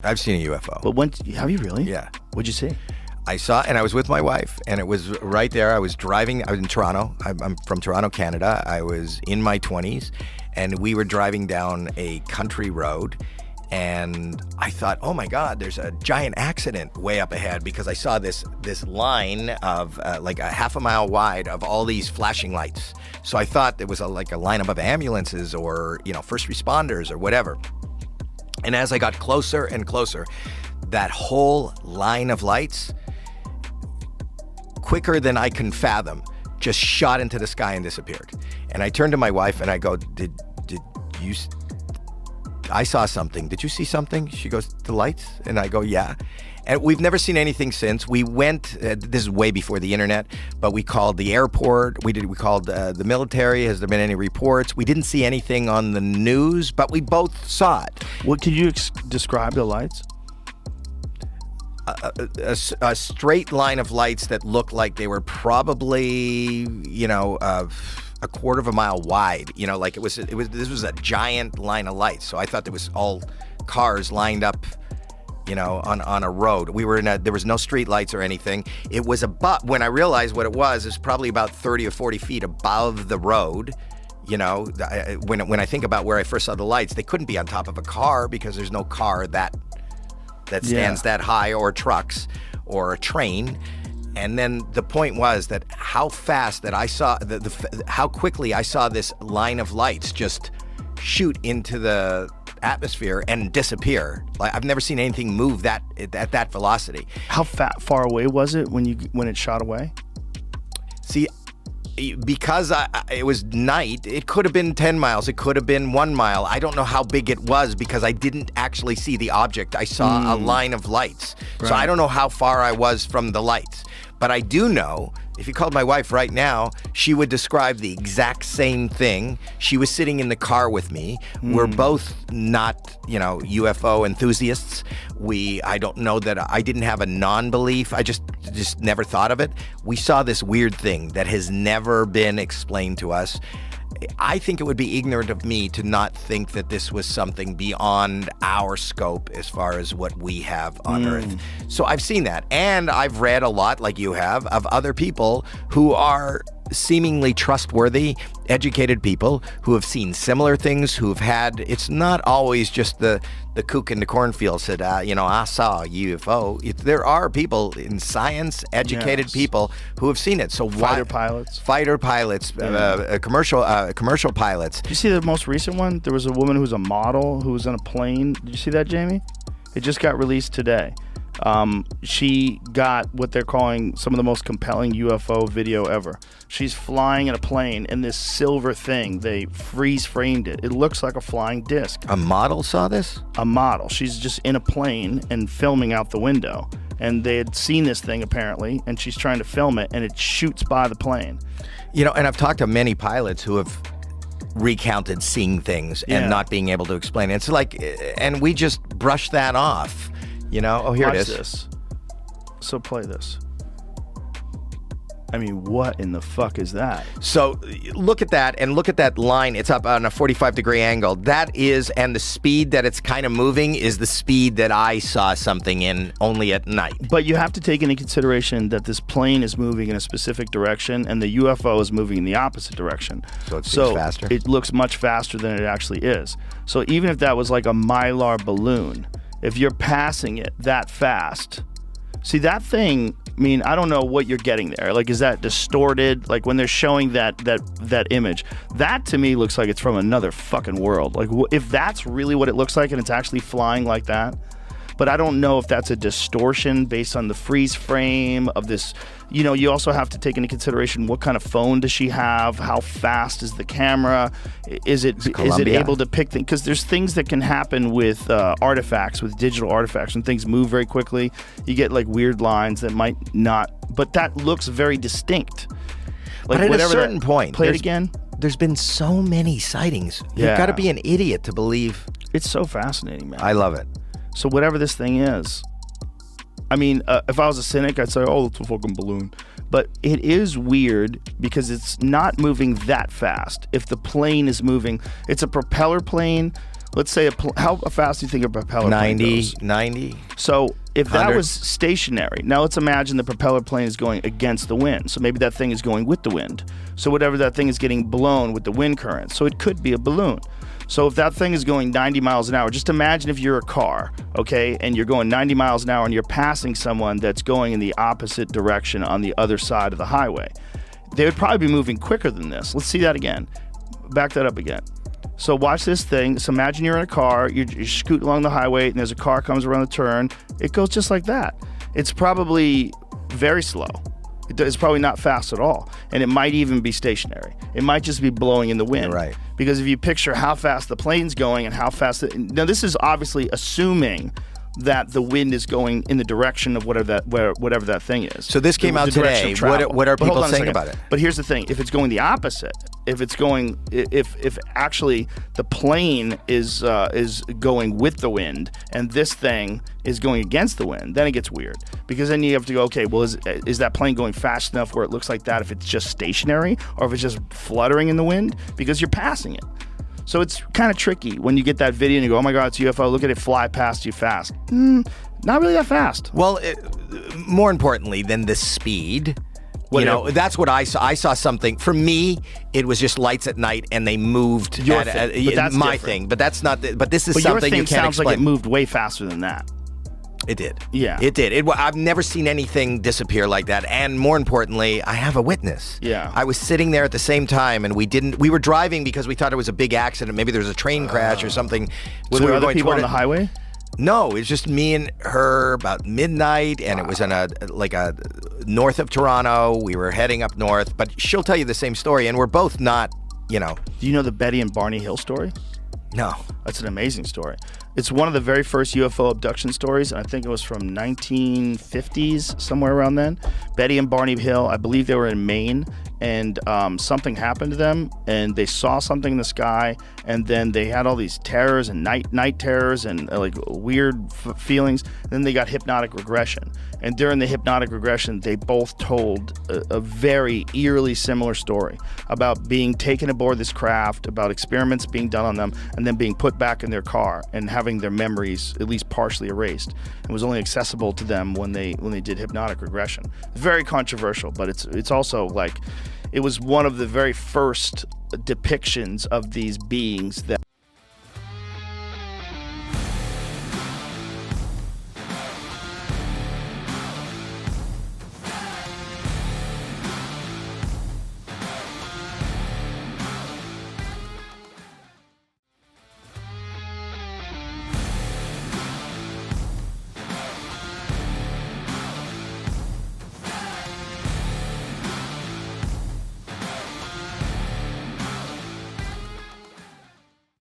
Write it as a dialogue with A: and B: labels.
A: I've seen a UFO.
B: But have you really?
A: Yeah.
B: What'd you see?
A: I saw, and I was with my wife, and it was right there. I was driving. I was in Toronto. I'm from Toronto, Canada. I was in my 20s, and we were driving down a country road, and I thought, oh my God, there's a giant accident way up ahead, because I saw this line of like a half a mile wide of all these flashing lights. So I thought it was like a lineup of ambulances or first responders or whatever. And as I got closer and closer, that whole line of lights, quicker than I can fathom, just shot into the sky and disappeared. And I turned to my wife and I go, did you, I saw something. Did you see something? She goes, the lights? And I go, yeah. And we've never seen anything since. We went, this is way before the internet, but we called the airport. We called the military. Has there been any reports? We didn't see anything on the news, but we both saw it.
B: What could you describe the lights?
A: A straight line of lights that looked like they were probably, a quarter of a mile wide. Like this was a giant line of lights. So I thought there was all cars lined up, on a road. We were there was no street lights or anything. It was when I realized what it was probably about 30 or 40 feet above the road. When I think about where I first saw the lights, they couldn't be on top of a car because there's no car that stands that high, or trucks, or a train. And then the point was that how fast that I saw, how quickly I saw this line of lights just shoot into the atmosphere and disappear. Like, I've never seen anything move at that velocity.
B: How far away was it when it shot away?
A: See, because it was night, it could have been 10 miles, it could have been 1 mile. I don't know how big it was because I didn't actually see the object. I saw a line of lights. Right. So I don't know how far I was from the lights. But I do know, if you called my wife right now, she would describe the exact same thing. She was sitting in the car with me. We're both not, UFO enthusiasts. I don't know that I didn't have a non-belief. I just never thought of it. We saw this weird thing that has never been explained to us. I think it would be ignorant of me to not think that this was something beyond our scope as far as what we have on Earth. So I've seen that. And I've read a lot, like you have, of other people who are seemingly trustworthy, educated people who have seen similar things, who've had, it's not always just the kook in the cornfield said, I saw a UFO. There are people in science, educated people who have seen it. So
B: fighter pilots,
A: commercial pilots.
B: Did you see the most recent one? There was a woman who was a model who was on a plane. Did you see that, Jamie? It just got released today. She got what they're calling some of the most compelling UFO video ever. She's flying in a plane in this silver thing. They freeze framed it. It looks like a flying disc.
A: A model saw this?
B: A model. She's just in a plane and filming out the window. And they had seen this thing apparently, and she's trying to film it, and it shoots by the plane.
A: And I've talked to many pilots who have recounted seeing things and not being able to explain it. It's like, and we just brush that off. Oh, here
B: Watch
A: it is.
B: This. So play this. I mean, what in the fuck is that?
A: So look at that, and look at that line. It's up on a 45-degree angle. That is, and the speed that it's kind of moving is the speed that I saw something in only at night.
B: But you have to take into consideration that this plane is moving in a specific direction, and the UFO is moving in the opposite direction.
A: So it seems faster?
B: It looks much faster than it actually is. So even if that was like a Mylar balloon, if you're passing it that fast, see that thing, I mean, I don't know what you're getting there. Like, is that distorted? Like, when they're showing that image, that to me looks like it's from another fucking world. Like, if that's really what it looks like and it's actually flying like that. But I don't know if that's a distortion based on the freeze frame of this. You also have to take into consideration what kind of phone does she have? How fast is the camera? Is it able to pick things? Because there's things that can happen with artifacts, with digital artifacts. When things move very quickly, you get like weird lines that might not. But that looks very distinct.
A: Like, but at a certain point,
B: play it again.
A: There's been so many sightings. You've got to be an idiot to believe.
B: It's so fascinating, man.
A: I love it.
B: So whatever this thing is, I mean, if I was a cynic, I'd say, oh, it's a fucking balloon. But it is weird because it's not moving that fast. If the plane is moving, it's a propeller plane. let's say how fast do you think a propeller plane
A: 90,
B: goes?
A: 90.
B: So if that
A: 100.
B: was stationary, now let's imagine the propeller plane is going against the wind. So maybe that thing is going with the wind. So whatever that thing is getting blown with the wind current. So it could be a balloon. So if that thing is going 90 miles an hour, just imagine if you're a car, okay, and you're going 90 miles an hour and you're passing someone that's going in the opposite direction on the other side of the highway. They would probably be moving quicker than this. Let's see that again. Back that up again. So watch this thing. So imagine you're in a car, you're scooting along the highway, and there's a car comes around the turn. It goes just like that. It's probably very slow. It's probably not fast at all. And it might even be stationary. It might just be blowing in the wind.
A: Right.
B: Because if you picture how fast the plane's going and how fast... Now, this is obviously assuming that the wind is going in the direction of whatever that thing is.
A: So this came out today. What are people saying about it?
B: But here's the thing: if it's going the opposite, if actually the plane is going with the wind and this thing is going against the wind, then it gets weird. Because then you have to go, okay, well, is that plane going fast enough where it looks like that if it's just stationary, or if it's just fluttering in the wind because you're passing it? So it's kind of tricky when you get that video and you go, oh my God, it's a UFO, look at it fly past you fast. Not really that fast.
A: Well, more importantly than the speed, that's what I saw. I saw something. For me, it was just lights at night and they moved.
B: Your thing, but that's
A: my
B: different.
A: thing. But that's not, but this is
B: but
A: something
B: your
A: you
B: thing
A: can't
B: sounds
A: explain.
B: like it moved way faster than that.
A: It did.
B: Yeah.
A: It did. I've never seen anything disappear like that. And more importantly, I have a witness.
B: Yeah.
A: I was sitting there at the same time, and we were driving because we thought it was a big accident. Maybe there was a train crash or something.
B: Were there other people on the highway?
A: No, it was just me and her about midnight, and it was in a north of Toronto. We were heading up north, but she'll tell you the same story, and we're both not,
B: Do you know the Betty and Barney Hill story?
A: No.
B: That's an amazing story. It's one of the very first UFO abduction stories, and I think it was from 1950s, somewhere around then. Betty and Barney Hill, I believe they were in Maine, and something happened to them, and they saw something in the sky, and then they had all these terrors and night terrors and like weird feelings. Then they got hypnotic regression, and during the hypnotic regression, they both told a very eerily similar story about being taken aboard this craft, about experiments being done on them, and then being put back in their car and having their memories at least partially erased. It was only accessible to them when they did hypnotic regression. It's very controversial, but it's also like it was one of the very first depictions of these beings that